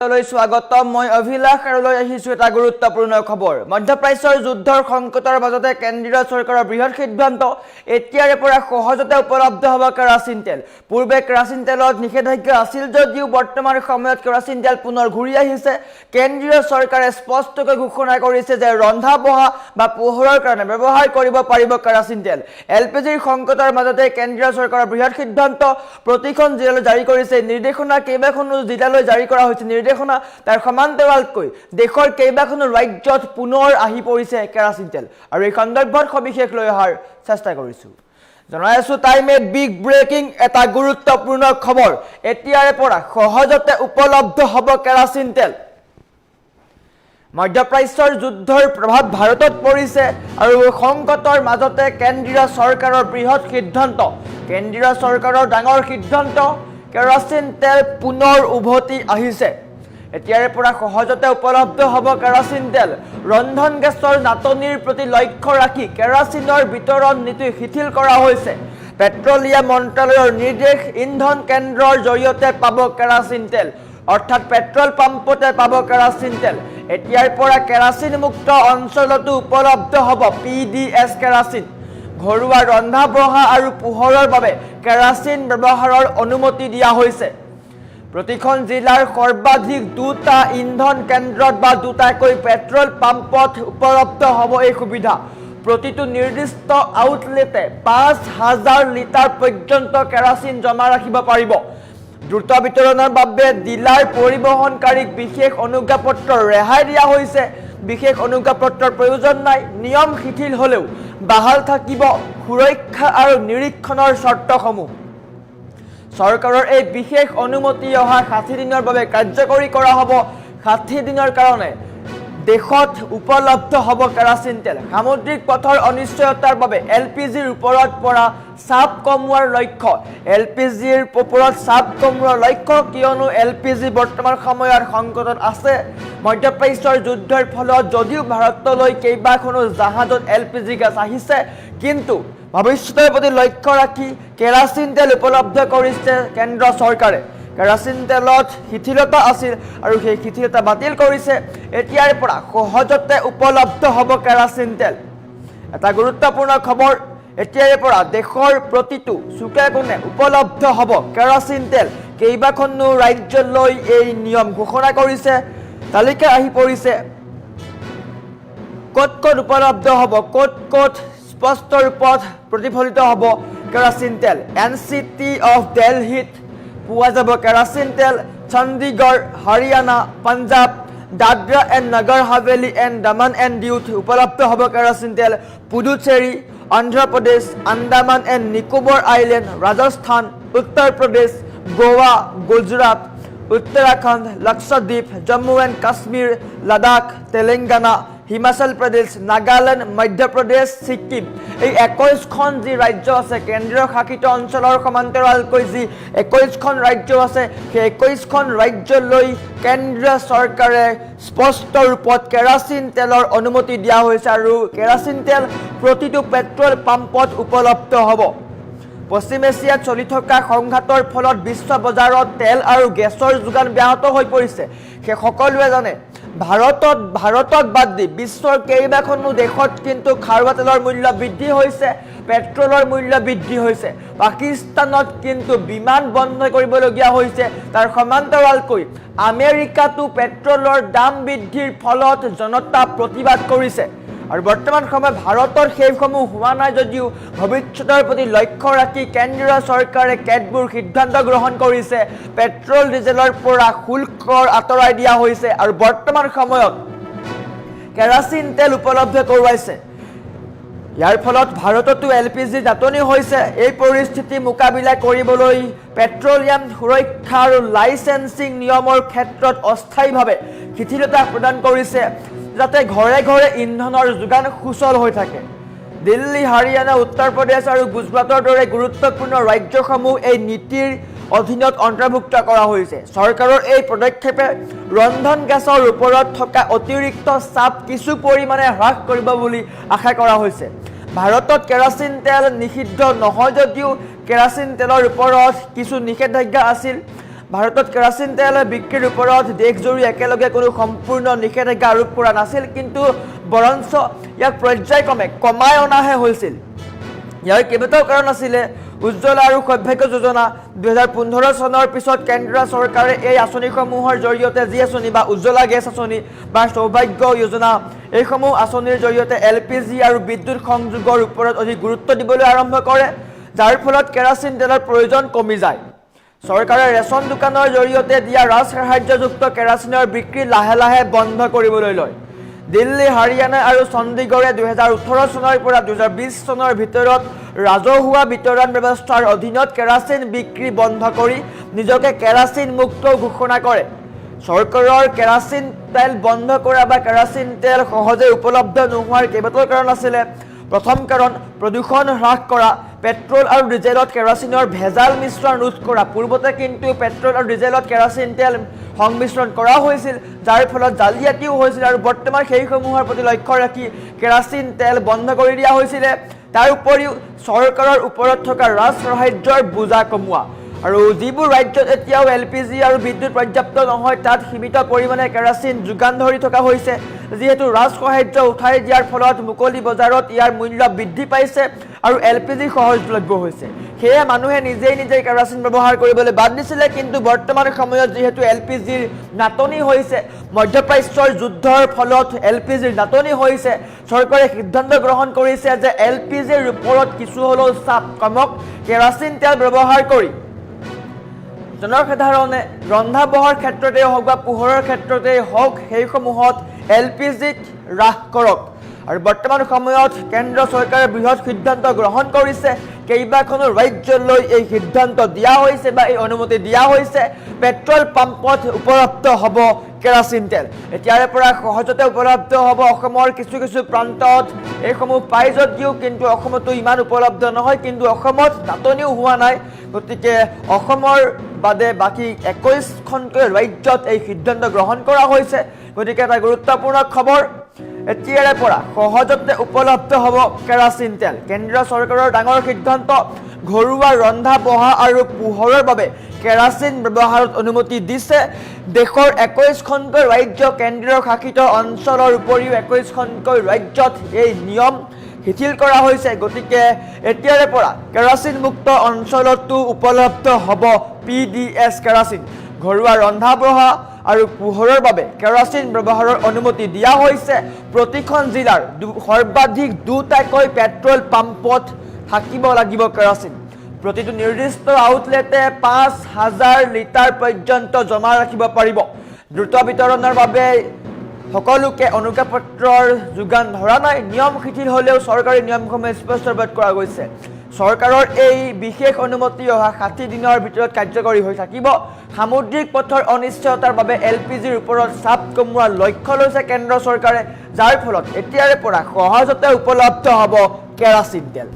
স্বাগতম মই অভিলাষ আৰু লৈ আহিছো এটা গুৰুত্বপূৰ্ণ খবৰ মধ্যপ্ৰাচ্যৰ যুদ্ধৰ সংকটৰ মাজতে কেন্দ্ৰীয় চৰকাৰৰ বৃহৎ সিদ্ধান্ত এতিয়াৰে পৰা সহজতে উপলব্ধ হ'ব কেৰাচিন তেল পূৰ্বে কেৰাচিন তেলত নিষেধাজ্ঞা আছিল যদিও বৰ্তমান সময়ত কেৰাচিন তেল পুনৰ ঘূৰি আহিছে কেন্দ্ৰীয় চৰকাৰে স্পষ্টকৈ ঘোষণা কৰিছে যে ৰন্ধা বঢ়া বা পোহৰৰ কাৰণে ব্যৱহাৰ কৰিব পাৰিব কেৰাচিন তেল এলপিজিৰ সংকটৰ মাজতে কেন্দ্ৰীয় চৰকাৰৰ বৃহৎ সিদ্ধান্ত প্ৰতিখন জিলালৈ জাৰি কৰিছে নিৰ্দেশনা কেইবাখনো জিলালৈ জাৰি কৰা হৈছে তাৰ সমান্তৰালকৈ দেশৰ কেইবাখনো ৰাজ্যত পুনৰ আহি পৰিছে কেৰাচিন তেল আৰু এই সন্দৰ্ভত সবিশেষ লৈ অহাৰ চেষ্টা কৰিছো জনাই আছো টাইমে বিগ ব্ৰেকিং এটা গুৰুত্বপূৰ্ণ খবৰ এতিয়াৰে পৰা সহজতে উপলব্ধ হ'ব কেৰাচিন তেল মধ্যপ্ৰাচ্যৰ যুদ্ধৰ প্ৰভাৱ ভাৰতত পৰিছে আৰু সংকটৰ মাজতে কেন্দ্ৰীয় চৰকাৰৰ বৃহৎ সিদ্ধান্ত কেন্দ্ৰীয় চৰকাৰৰ ডাঙৰ সিদ্ধান্ত কেৰাচিন তেল পুনৰ উভতি আহিছে এতিয়াৰে পৰা সহজতে উপলব্ধ হ'ব কেৰাচিন তেল ৰন্ধন গেছৰ নাটনিৰ প্ৰতি লক্ষ্য ৰাখি কেৰাচিনৰ বিতৰণ নীতি শিথিল কৰা হৈছে পেট্ৰলিয়াম মন্ত্ৰালয়ৰ নিৰ্দেশ ইন্ধন কেন্দ্ৰৰ জৰিয়তে পাব কেৰাচিন তেল অৰ্থাৎ পেট্ৰল পাম্পতে পাব কেৰাচিন তেল এতিয়াৰ পৰা কেৰাচিন মুক্ত অঞ্চলতো উপলব্ধ হ'ব পিডিএছ কেৰাচিন ঘৰুৱা ৰন্ধা বঢ়া আৰু পোহৰৰ বাবে কেৰাচিন ব্যৱহাৰৰ অনুমতি দিয়া হৈছে প্ৰতিখন জিলাৰ সৰ্বাধিক দুটা ইন্ধন কেন্দ্ৰত বা দুটাকৈ পেট্ৰল পাম্পত উপলব্ধ হ'ব এই সুবিধা প্ৰতিটো নিৰ্দিষ্ট আউটলেটে 5000 লিটাৰ পৰ্যন্ত কেৰাচিন জমা ৰাখিব পাৰিব দ্ৰুত বিতৰণৰ বাবে ডিলাৰ পৰিবহণকাৰীক বিশেষ অনুজ্ঞাপত্ৰ ৰেহাই দিয়া হৈছে বিশেষ অনুজ্ঞাপত্ৰৰ প্ৰয়োজন নাই নিয়ম শিথিল হ'লেও বাহাল থাকিব সুৰক্ষা আৰু নিৰীক্ষণৰ চৰ্তসমূহ চৰকাৰৰ এই বিশেষ অনুমতি অহা 60 দিনৰ বাবে কাৰ্যকৰী কৰা হ'ব 60 দিনৰ কাৰণে দেশত উপলব্ধ হ'ব কেৰাচিন তেল সামুদ্ৰিক পথৰ অনিশ্চয়তাৰ বাবে এলপিজিৰ ওপৰত পৰা চাপ কমোৱাৰ লক্ষ্য এলপিজিৰ ওপৰত চাপ কমোৱাৰ লক্ষ্য কিয়নো এলপিজি বৰ্তমান সময়ত সংকটত আছে মধ্যপ্ৰাচ্যৰ যুদ্ধৰ ফলত যদিও ভাৰতলৈ কেইবাখনো জাহাজত এলপিজি গেছ আহিছে কিন্তু ভৱিষ্যতৰ প্ৰতি লক্ষ্য ৰাখি কেৰাচিন তেল উপলব্ধ কৰিছে কেন্দ্ৰ চৰকাৰে কেৰাচিন তেলত শিথিলতা আছিল আৰু সেই শিথিলতা বাতিল কৰিছে এতিয়াৰ পৰা সহজতে উপলব্ধ হ'ব কেৰাচিন তেল এটা গুৰুত্বপূৰ্ণ খবৰ এতিয়াৰ পৰা দেশৰ প্ৰতিটো চুকে কোণে উপলব্ধ হ'ব কেৰাচিন তেল কেইবাখনো ৰাজ্যলৈ এই নিয়ম ঘোষণা কৰিছে তালিকা আহি পৰিছে ক'ত ক'ত উপলব্ধ হ'ব ক'ত স্পষ্ট ৰূপত প্ৰতিফলিত হ'ব কেৰাচিন তেল এনচিটি অফ দিল্লীত পোৱা যাব কেৰাচিন তেল Chandigarh Haryana Punjab Dadra and Nagar Haveli and Daman and ডিউত উপলব্ধ হ'ব কেৰাচিন তেল Puducherry Andhra Pradesh Andaman and Nicobar island Rajasthan Uttar Pradesh Goa Gujarat Uttarakhand Lakshadweep Jammu and Kashmir Ladakh Telangana Himachal Pradesh Nagaland Madhya Pradesh Sikkim এই 21খন যি ৰাজ্য আছে কেন্দ্ৰীয় শাসিত অঞ্চলৰ সমান্তৰালকৈ যি 21খন ৰাজ্য আছে সেই 21খন ৰাজ্যলৈ কেন্দ্ৰীয় চৰকাৰে স্পষ্ট ৰূপত কেৰাচিন তেলৰ অনুমতি দিয়া হৈছে আৰু কেৰাচিন তেল প্ৰতিটো পেট্ৰল পাম্পত উপলব্ধ হ'ব পশ্চিম এছিয়াত চলি থকা সংঘাতৰ ফলত বিশ্ব বজাৰত তেল আৰু গেছৰ যোগান ব্যাহত হৈ পৰিছে সেই সকলোৱে জানে ভাৰতক বাদ দি বিশ্বৰ কেইবাখনো দেশত কিন্তু খাৰুৱা তেলৰ মূল্য বৃদ্ধি হৈছে পেট্ৰলৰ মূল্য বৃদ্ধি হৈছে পাকিস্তানত কিন্তু বিমান বন্ধ কৰিবলগীয়া হৈছে তাৰ সমান্তৰালকৈ আমেৰিকাতো পেট্ৰলৰ দাম বৃদ্ধিৰ ফলত জনতা প্ৰতিবাদ কৰিছে আৰু বৰ্তমান সময়ত ভাৰতৰ সেইসমূহ হোৱা নাই যদিও ভৱিষ্যতৰ প্ৰতি লক্ষ্য ৰাখি কেন্দ্ৰীয় চৰকাৰে কেতবোৰ সিদ্ধান্ত গ্ৰহণ কৰিছে পেট্ৰল ডিজেলৰ পৰা শুল্ক আঁতৰাই দিয়া হৈছে আৰু বৰ্তমান সময়ত কেৰাচিন তেল উপলব্ধ কৰোৱাইছে ইয়াৰ ফলত ভাৰততো এলপিজি নাটনি হৈছে এই পৰিস্থিতি মোকাবিলা কৰিবলৈ পেট্ৰলিয়াম সুৰক্ষা আৰু লাইচেন্সিং নিয়মৰ ক্ষেত্ৰত অস্থায়ীভাৱে শিথিলতা প্ৰদান কৰিছে যাতে ঘৰে ঘৰে ইন্ধনৰ যোগান সুচল হৈ থাকে দিল্লী হাৰিয়ানা উত্তৰ প্ৰদেশ আৰু গুজৰাটৰ দৰে গুৰুত্বপূৰ্ণ ৰাজ্যসমূহ এই নীতিৰ অধীনত অন্তৰ্ভুক্ত কৰা হৈছে চৰকাৰৰ এই পদক্ষেপে ৰন্ধন গেছৰ ওপৰত থকা অতিৰিক্ত চাপ কিছু পৰিমাণে হ্ৰাস কৰিব বুলি আশা কৰা হৈছে ভাৰতত কেৰাচিন তেল নিষিদ্ধ নহয় যদিও কেৰাচিন তেলৰ ওপৰত কিছু নিষেধাজ্ঞা আছিল ভাৰতত কেৰাচিন তেল বিক্ৰীৰ ওপৰত দেশজুৰি একেলগে কোনো সম্পূৰ্ণ নিষেধাজ্ঞা আৰোপ কৰা নাছিল, কিন্তু বৰঞ্চ ইয়াক পৰ্যায়ক্ৰমে কমাই অনাহে হৈছিল। ইয়াৰ কেইবাটাও কাৰণ আছিলে। উজ্জ্বলা আৰু সৌভাগ্য যোজনা 2015 চনৰ পিছত কেন্দ্ৰীয় চৰকাৰে এই আঁচনিসমূহৰ জৰিয়তে যি আঁচনি বা উজ্জ্বলা গেছ আঁচনি বা সৌভাগ্য যোজনা এইসমূহ আঁচনিৰ জৰিয়তে LPG আৰু বিদ্যুৎ সংযোগৰ ওপৰত অধিক গুৰুত্ব দিবলৈ আৰম্ভ কৰে, যাৰ ফলত কেৰাচিন তেলৰ প্ৰয়োজন কমি যায়। চৰকাৰে ৰেচন দোকানৰ জৰিয়তে দিয়া ৰাজসাহায্যযুক্ত কেৰাচিনৰ বিক্ৰী লাহে লাহে বন্ধ কৰিবলৈ লয়। দিল্লী, হাৰিয়ানা আৰু চণ্ডীগড়ে 2018 চনৰ পৰা 2020 চনৰ ভিতৰত ৰাজহুৱা বিতৰণ ব্যৱস্থাৰ অধীনত কেৰাচিন বিক্ৰী বন্ধ কৰি নিজকে কেৰাচিন মুক্ত ঘোষণা কৰে। চৰকাৰৰ কেৰাচিন তেল বন্ধ কৰা বা কেৰাচিন তেল সহজে উপলব্ধ নোহোৱাৰ কেইবাটাও কাৰণ আছিলে। প্ৰথম কাৰণ প্ৰদূষণ হ্ৰাস কৰা, পেট্ৰল আৰু ডিজেলত কেৰাচিনৰ ভেজাল মিশ্ৰণ ৰোধ কৰা। পূৰ্বতে কিন্তু পেট্ৰল আৰু ডিজেলত কেৰাচিন তেল সংমিশ্ৰণ কৰা হৈছিল, যাৰ ফলত জালিয়াতিও হৈছিল, আৰু বৰ্তমান সেইসমূহৰ প্ৰতি লক্ষ্য ৰাখি কেৰাচিন তেল বন্ধ কৰি দিয়া হৈছিলে। তাৰ উপৰিও চৰকাৰৰ ওপৰত থকা ৰাজসাহায্যৰ বোজা কমোৱা, আৰু যিবোৰ ৰাজ্যত এতিয়াও LPG আৰু বিদ্যুৎ পৰ্যাপ্ত নহয় তাত সীমিত পৰিমাণে কেৰাচিন যোগান ধৰি থকা হৈছে। যিহেতু ৰাজসাহায্য উঠাই দিয়াৰ ফলত মুকলি বজাৰত ইয়াৰ মূল্য বৃদ্ধি পাইছে আৰু LPG সহজলভ্য হৈছে, সেয়ে মানুহে নিজেই কেৰাচিন ব্যৱহাৰ কৰিবলৈ বাদ দিছিলে। কিন্তু বৰ্তমান সময়ত যিহেতু LPGৰ নাটনি হৈছে, মধ্যপ্ৰাচ্যৰ যুদ্ধৰ ফলত LPGৰ নাটনি হৈছে, চৰকাৰে সিদ্ধান্ত গ্ৰহণ কৰিছে যে LPGৰ ওপৰত কিছু হ'লেও চাপ কমক, কেৰাচিন তেল ব্যৱহাৰ কৰি জনসাধাৰণে ৰন্ধা বঢ়াৰ ক্ষেত্ৰতে হওক বা পোহৰৰ ক্ষেত্ৰতে হওক সেইসমূহত LPGক হ্ৰাস কৰক। আৰু বৰ্তমান সময়ত কেন্দ্ৰ চৰকাৰে বৃহৎ সিদ্ধান্ত গ্ৰহণ কৰিছে। কেইবাখনো ৰাজ্যলৈ এই সিদ্ধান্ত দিয়া হৈছে বা এই অনুমতি দিয়া হৈছে। পেট্ৰল পাম্পত উপলব্ধ হ'ব কেৰাচিন তেল। এতিয়াৰে পৰা সহজতে উপলব্ধ হ'ব। অসমৰ কিছু কিছু প্ৰান্তত এইসমূহ পাই যদিও কিন্তু অসমতো ইমান উপলব্ধ নহয়, কিন্তু অসমত নাটনিও হোৱা নাই। গতিকে অসমৰ বাদে বাকী 21খনকৈ ৰাজ্যত এই সিদ্ধান্ত গ্ৰহণ কৰা হৈছে। গতিকে এটা গুৰুত্বপূৰ্ণ খবৰ, এতিয়াৰে পৰা সহজতে উপলব্ধ হ'ব কেৰাচিন তেল। কেন্দ্ৰীয় চৰকাৰৰ ডাঙৰ সিদ্ধান্ত, ঘৰুৱা ৰন্ধা বঢ়া আৰু পোহৰৰ বাবে কেৰাচিন ব্যৱহাৰত অনুমতি দিছে। দেশৰ 21খনকৈ ৰাজ্য কেন্দ্ৰীয় শাসিত অঞ্চলৰ উপৰিও 21খনকৈ ৰাজ্যত এই নিয়ম শিথিল কৰা হৈছে। গতিকে এতিয়াৰে পৰা কেৰাচিন মুক্ত অঞ্চলতো উপলব্ধ হ'ব PDS কেৰাচিন। ঘৰুৱা ৰন্ধা বঢ়া আৰু পোহৰৰ বাবে কেৰাচিন ব্যৱহাৰৰ অনুমতি দিয়া হৈছে। প্ৰতিখন জিলাৰ সৰ্বাধিক 2টাকৈ পেট্ৰল পাম্পত থাকিব লাগিব কেৰাচিন। প্ৰতিটো নিৰ্দিষ্ট আউটলেটে 5000 লিটাৰ পৰ্যন্ত জমা ৰাখিব পাৰিব। দ্ৰুত বিতৰণৰ বাবে সকলোকে অনুজ্ঞাপত্ৰৰ যোগান ধৰা নাই। নিয়ম শিথিল হ'লেও চৰকাৰী নিয়মসমূহ স্পষ্টভাৱে কৰা গৈছে। চৰকাৰৰ এই বিশেষ অনুমতি অহা 60 দিনৰ ভিতৰত কাৰ্যকৰী হৈ থাকিব। সামুদ্ৰিক পথৰ অনিশ্চয়তাৰ বাবে LPGৰ ওপৰত চাপ কমোৱাৰ লক্ষ্য লৈছে কেন্দ্ৰ চৰকাৰে, যাৰ ফলত এতিয়াৰে পৰা সহজতে উপলব্ধ হ'ব কেৰাচিন তেল।